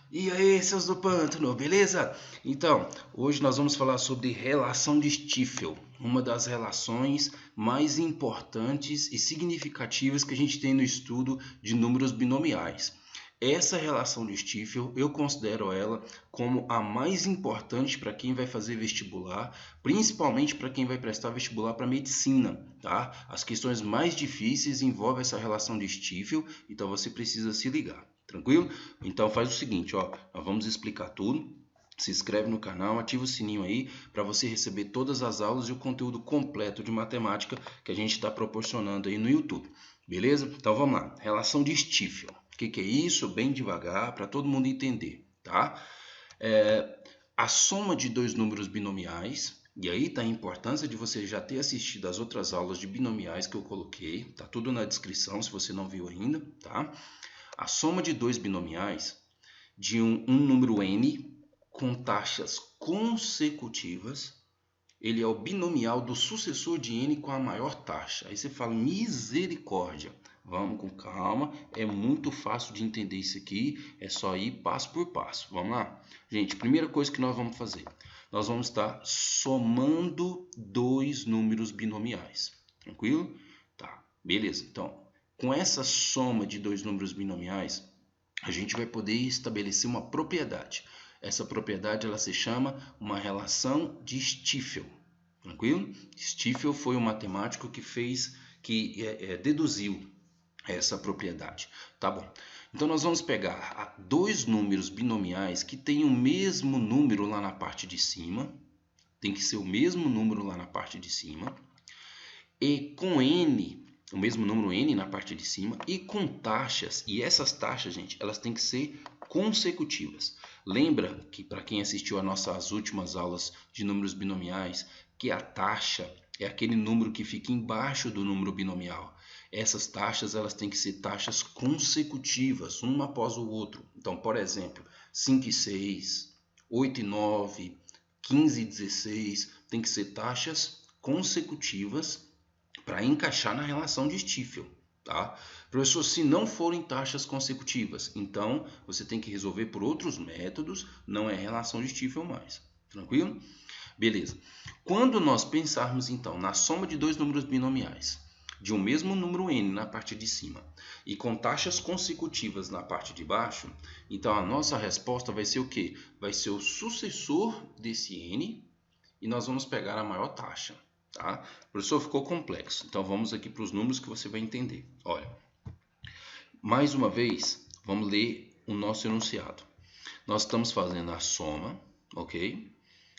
E aí, seus do pântano, beleza? Então, hoje nós vamos falar sobre relação de Stifel, uma das relações mais importantes e significativas que a gente tem no estudo de números binomiais. Essa relação de Stifel, eu considero ela como a mais importante para quem vai fazer vestibular, principalmente para quem vai prestar vestibular para medicina, tá? As questões mais difíceis envolvem essa relação de Stifel, então você precisa se ligar. Tranquilo? Então faz o seguinte, ó, nós vamos explicar tudo. Se inscreve no canal, ativa o sininho aí para você receber todas as aulas e o conteúdo completo de matemática que a gente está proporcionando aí no YouTube. Beleza? Então vamos lá. Relação de Stifel. O que é isso? Bem devagar para todo mundo entender, tá? A soma de dois números binomiais. E aí está a importância de você já ter assistido as outras aulas de binomiais que eu coloquei. Tá tudo na descrição se você não viu ainda, tá? A soma de dois binomiais de um número n com taxas consecutivas, ele é o binomial do sucessor de n com a maior taxa. Aí você fala, misericórdia. Vamos com calma, é muito fácil de entender isso aqui, é só ir passo por passo. Vamos lá? Gente, primeira coisa que nós vamos fazer, nós vamos estar somando dois números binomiais. Tranquilo? Tá, beleza. Então, com essa soma de dois números binomiais, a gente vai poder estabelecer uma propriedade. Essa propriedade ela se chama uma relação de Stifel. Tranquilo? Stifel foi um matemático que deduziu essa propriedade. Tá bom. Então nós vamos pegar dois números binomiais que têm o mesmo número lá na parte de cima. Tem que ser o mesmo número lá na parte de cima. E com n, o mesmo número n na parte de cima, e com taxas, e essas taxas, gente, elas têm que ser consecutivas. Lembra que para quem assistiu às nossas últimas aulas de números binomiais, que a taxa é aquele número que fica embaixo do número binomial. Essas taxas elas têm que ser taxas consecutivas, uma após o outro. Então, por exemplo, 5 e 6, 8 e 9, 15 e 16, tem que ser taxas consecutivas para encaixar na relação de Stifel, tá? Professor, se não forem taxas consecutivas, então você tem que resolver por outros métodos, não é relação de Stifel mais, tranquilo? Beleza. Quando nós pensarmos então na soma de dois números binomiais, de um mesmo número n na parte de cima e com taxas consecutivas na parte de baixo, então a nossa resposta vai ser o quê? Vai ser o sucessor desse n e nós vamos pegar a maior taxa. Tá? Professor, ficou complexo. Então vamos aqui para os números que você vai entender. Olha, mais uma vez, vamos ler o nosso enunciado. Nós estamos fazendo a soma, ok?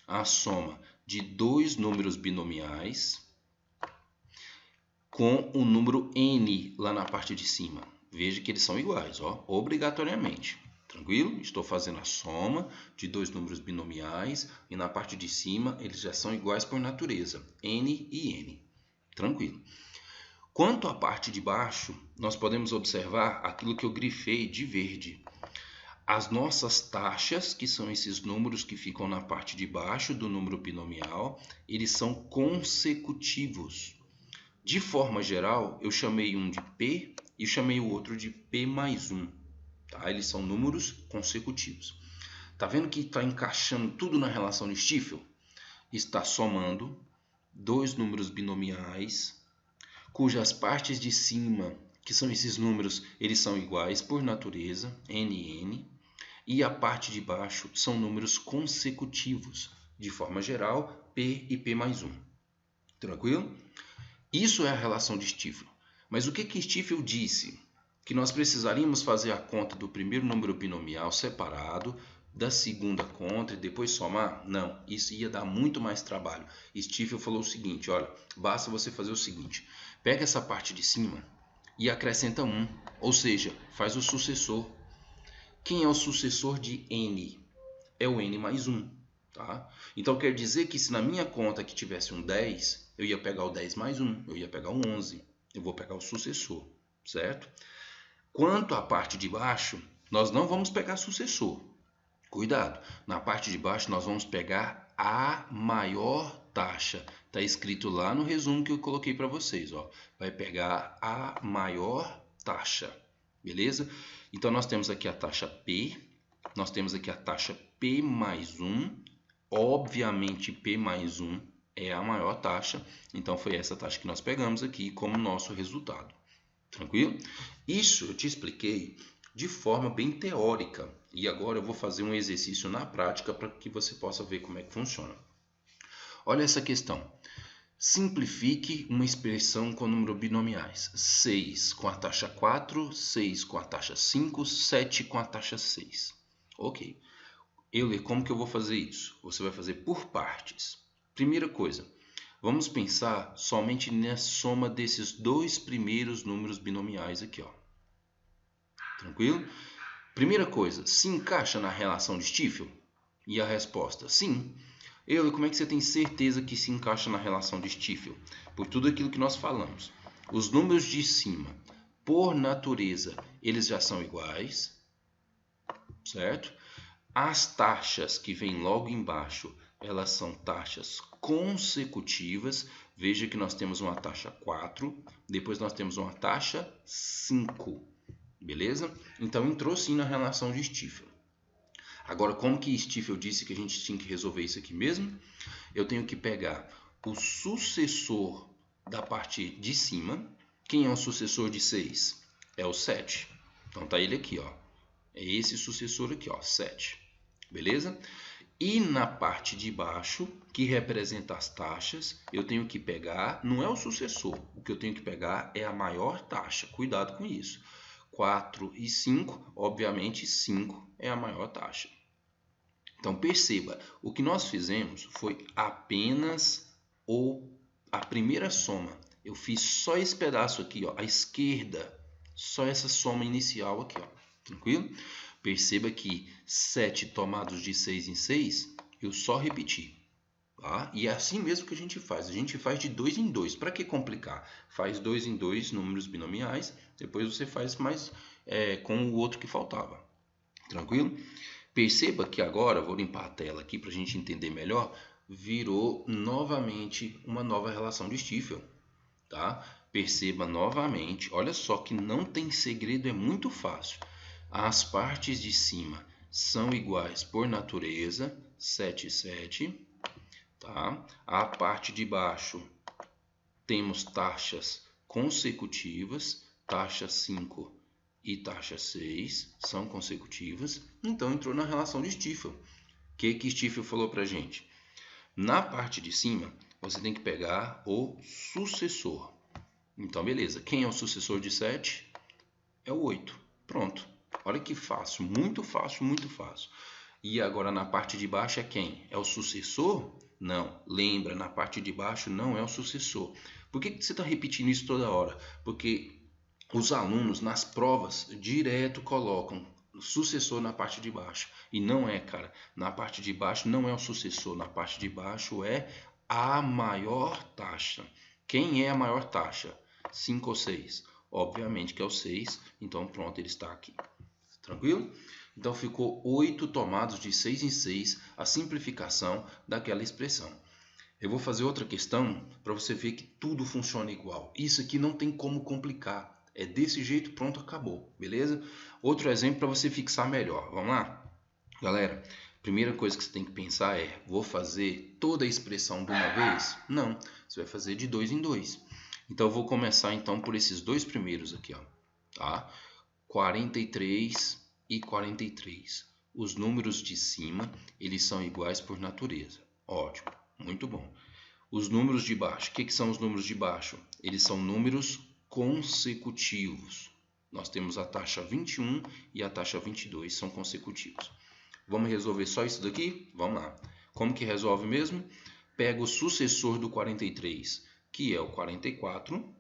A soma de dois números binomiais com o número n lá na parte de cima. Veja que eles são iguais, ó, obrigatoriamente. Tranquilo? Estou fazendo a soma de dois números binomiais e na parte de cima eles já são iguais por natureza, n e n. Tranquilo. Quanto à parte de baixo, nós podemos observar aquilo que eu grifei de verde. As nossas taxas, que são esses números que ficam na parte de baixo do número binomial, eles são consecutivos. De forma geral, eu chamei um de P e chamei o outro de P mais 1. Tá? Eles são números consecutivos. Tá vendo que está encaixando tudo na relação de Stifel? Está somando dois números binomiais, cujas partes de cima, que são esses números, eles são iguais por natureza, n e n, e a parte de baixo são números consecutivos. De forma geral, P e P mais 1. Tranquilo? Isso é a relação de Stifel. Mas o que Stifel disse? Que nós precisaríamos fazer a conta do primeiro número binomial separado, da segunda conta e depois somar? Não, isso ia dar muito mais trabalho. Stifel falou o seguinte, olha, basta você fazer o seguinte, pega essa parte de cima e acrescenta 1, ou seja, faz o sucessor. Quem é o sucessor de n? É o n mais 1. Tá? Então quer dizer que se na minha conta que tivesse um 10, eu ia pegar o 10 mais 1, eu ia pegar o 11, eu vou pegar o sucessor, certo? Quanto à parte de baixo, nós não vamos pegar sucessor. Cuidado, na parte de baixo nós vamos pegar a maior taxa. Está escrito lá no resumo que eu coloquei para vocês. Ó. Vai pegar a maior taxa, beleza? Então nós temos aqui a taxa P Nós temos aqui a taxa P mais 1. Obviamente, P mais 1 é a maior taxa. Então, foi essa taxa que nós pegamos aqui como nosso resultado. Tranquilo? Isso eu te expliquei de forma bem teórica. E agora eu vou fazer um exercício na prática para que você possa ver como é que funciona. Olha essa questão. Simplifique uma expressão com número binomiais. 6 com a taxa 4, 6 com a taxa 5, 7 com a taxa 6. Ok. Euler, como que eu vou fazer isso? Você vai fazer por partes. Primeira coisa, vamos pensar somente na soma desses dois primeiros números binomiais aqui, ó. Tranquilo? Primeira coisa, se encaixa na relação de Stiefel? E a resposta, sim. Euler, como é que você tem certeza que se encaixa na relação de Stiefel? Por tudo aquilo que nós falamos. Os números de cima, por natureza, eles já são iguais, certo? As taxas que vêm logo embaixo, elas são taxas consecutivas. Veja que nós temos uma taxa 4, depois nós temos uma taxa 5. Beleza? Então, entrou sim na relação de Stiefel. Agora, como que Stiefel disse que a gente tinha que resolver isso aqui mesmo? Eu tenho que pegar o sucessor da parte de cima. Quem é o sucessor de 6? É o 7. Então, tá ele aqui, ó. É esse sucessor aqui, ó, 7. Beleza? E na parte de baixo, que representa as taxas, eu tenho que pegar, não é o sucessor, o que eu tenho que pegar é a maior taxa. Cuidado com isso. 4 e 5, obviamente 5 é a maior taxa. Então perceba, o que nós fizemos foi apenas a primeira soma. Eu fiz só esse pedaço aqui, ó, à esquerda, só essa soma inicial aqui, ó. Tranquilo? Perceba que 7 tomados de 6 em 6, eu só repeti. Tá? E é assim mesmo que a gente faz. A gente faz de 2 em 2. Para que complicar? Faz 2 em 2 números binomiais, depois você faz mais com o outro que faltava. Tranquilo? Perceba que agora, vou limpar a tela aqui para a gente entender melhor, virou novamente uma nova relação de Stiefel. Tá? Perceba novamente, olha só que não tem segredo, é muito fácil. As partes de cima são iguais por natureza, 7 e 7. Tá? A parte de baixo temos taxas consecutivas, taxa 5 e taxa 6 são consecutivas. Então entrou na relação de Stiefel. O que Stiefel falou para a gente? Na parte de cima, você tem que pegar o sucessor. Então, beleza. Quem é o sucessor de 7? É o 8. Pronto. Olha que fácil. Muito fácil, muito fácil. E agora na parte de baixo é quem? É o sucessor? Não. Lembra, na parte de baixo não é o sucessor. Por que você está repetindo isso toda hora? Porque os alunos nas provas direto colocam sucessor na parte de baixo. E não é, cara. Na parte de baixo não é o sucessor. Na parte de baixo é a maior taxa. Quem é a maior taxa? 5 ou 6? Obviamente que é o 6. Então pronto, ele está aqui. Tranquilo? Então ficou 8 tomados de 6 em 6, a simplificação daquela expressão. Eu vou fazer outra questão para você ver que tudo funciona igual. Isso aqui não tem como complicar. É desse jeito, pronto, acabou. Beleza? Outro exemplo para você fixar melhor. Vamos lá? Galera, primeira coisa que você tem que pensar é: vou fazer toda a expressão de uma vez? Não, você vai fazer de 2 em 2. Então eu vou começar então por esses dois primeiros aqui, ó. Tá? 43 e 43. Os números de cima, eles são iguais por natureza. Ótimo, muito bom. Os números de baixo, o que são os números de baixo? Eles são números consecutivos. Nós temos a taxa 21 e a taxa 22, são consecutivos. Vamos resolver só isso daqui? Vamos lá. Como que resolve mesmo? Pega o sucessor do 43, que é o 44,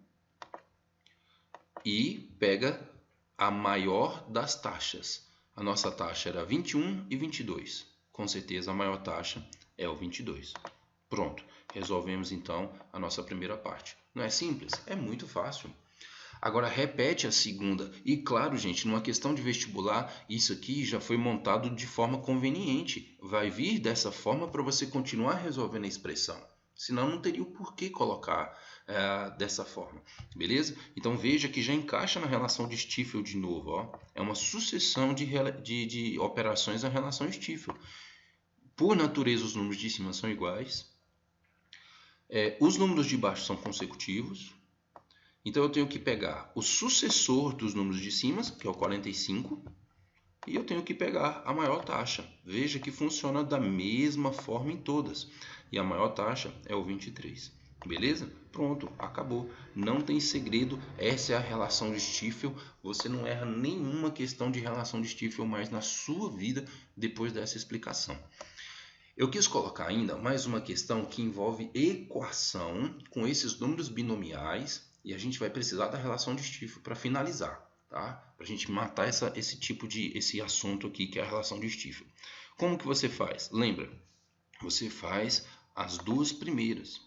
e pega a maior das taxas. A nossa taxa era 21 e 22. Com certeza a maior taxa é o 22. Pronto, resolvemos então a nossa primeira parte. Não é simples? É muito fácil. Agora repete a segunda. E claro, gente, numa questão de vestibular, isso aqui já foi montado de forma conveniente. Vai vir dessa forma para você continuar resolvendo a expressão. Senão não teria o porquê colocar dessa forma, beleza? Então veja que já encaixa na relação de Stiefel de novo, ó. É uma sucessão de operações na relação Stiefel. Por natureza, os números de cima são iguais. Os números de baixo são consecutivos. Então eu tenho que pegar o sucessor dos números de cima, que é o 45, e eu tenho que pegar a maior taxa. Veja que funciona da mesma forma em todas. E a maior taxa é o 23. Beleza? Pronto, acabou. Não tem segredo. Essa é a relação de Stiefel. Você não erra nenhuma questão de relação de Stiefel mais na sua vida depois dessa explicação. Eu quis colocar ainda mais uma questão que envolve equação com esses números binomiais e a gente vai precisar da relação de Stiefel para finalizar, tá? Para a gente matar esse assunto aqui que é a relação de Stiefel. Como que você faz? Lembra? Você faz as duas primeiras.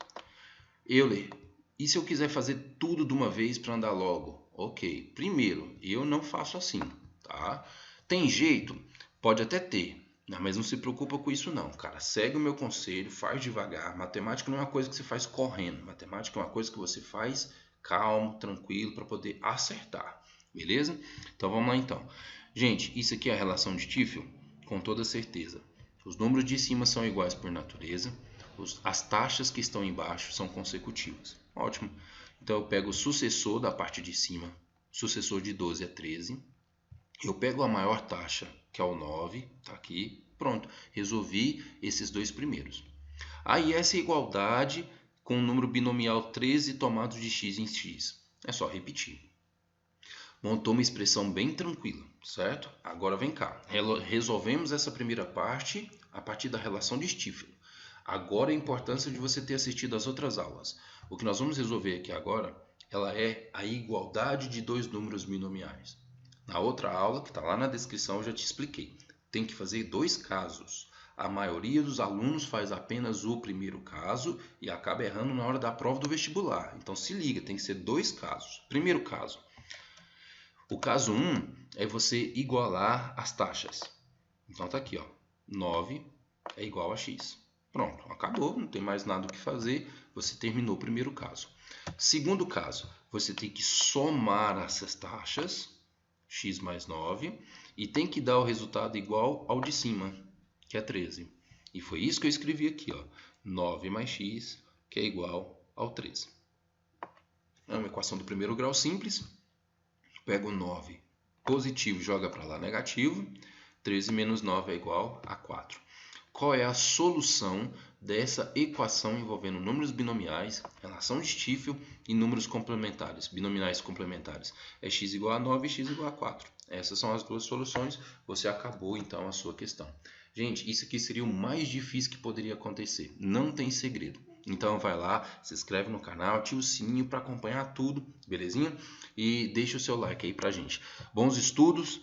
Euler, e se eu quiser fazer tudo de uma vez para andar logo? Ok, primeiro, eu não faço assim, tá? Tem jeito? Pode até ter. Mas não se preocupa com isso não, cara. Segue o meu conselho, faz devagar. Matemática não é uma coisa que você faz correndo. Matemática é uma coisa que você faz calmo, tranquilo, para poder acertar. Beleza? Então vamos lá então. Gente, isso aqui é a relação de Stiefel? Com toda certeza. Os números de cima são iguais por natureza. As taxas que estão embaixo são consecutivas. Ótimo. Então eu pego o sucessor da parte de cima. Sucessor de 12 é 13. Eu pego a maior taxa, que é o 9, tá aqui, pronto, resolvi esses dois primeiros. Aí essa igualdade com o número binomial 13 tomado de x em x. É só repetir. Montou uma expressão bem tranquila, certo? Agora vem cá, resolvemos essa primeira parte a partir da relação de Stiefel. Agora a importância de você ter assistido às outras aulas. O que nós vamos resolver aqui agora, ela é a igualdade de dois números binomiais. Na outra aula, que está lá na descrição, eu já te expliquei. Tem que fazer dois casos. A maioria dos alunos faz apenas o primeiro caso e acaba errando na hora da prova do vestibular. Então se liga, tem que ser dois casos. Primeiro caso. O caso 1 é você igualar as taxas. Então tá aqui, ó. 9 é igual a x. Pronto, acabou, não tem mais nada o que fazer. Você terminou o primeiro caso. Segundo caso, você tem que somar essas taxas, x mais 9, e tem que dar o resultado igual ao de cima, que é 13. E foi isso que eu escrevi aqui, ó. 9 mais x, que é igual ao 13. É uma equação do primeiro grau simples. Pega o 9 positivo, joga para lá negativo. 13 menos 9 é igual a 4. Qual é a solução dessa equação envolvendo números binomiais, relação de Stiefel e números complementares, binomiais complementares? É x igual a 9 e x igual a 4. Essas são as duas soluções. Você acabou, então, a sua questão. Gente, isso aqui seria o mais difícil que poderia acontecer. Não tem segredo. Então vai lá, se inscreve no canal, ativa o sininho para acompanhar tudo, belezinha? E deixa o seu like aí pra gente. Bons estudos!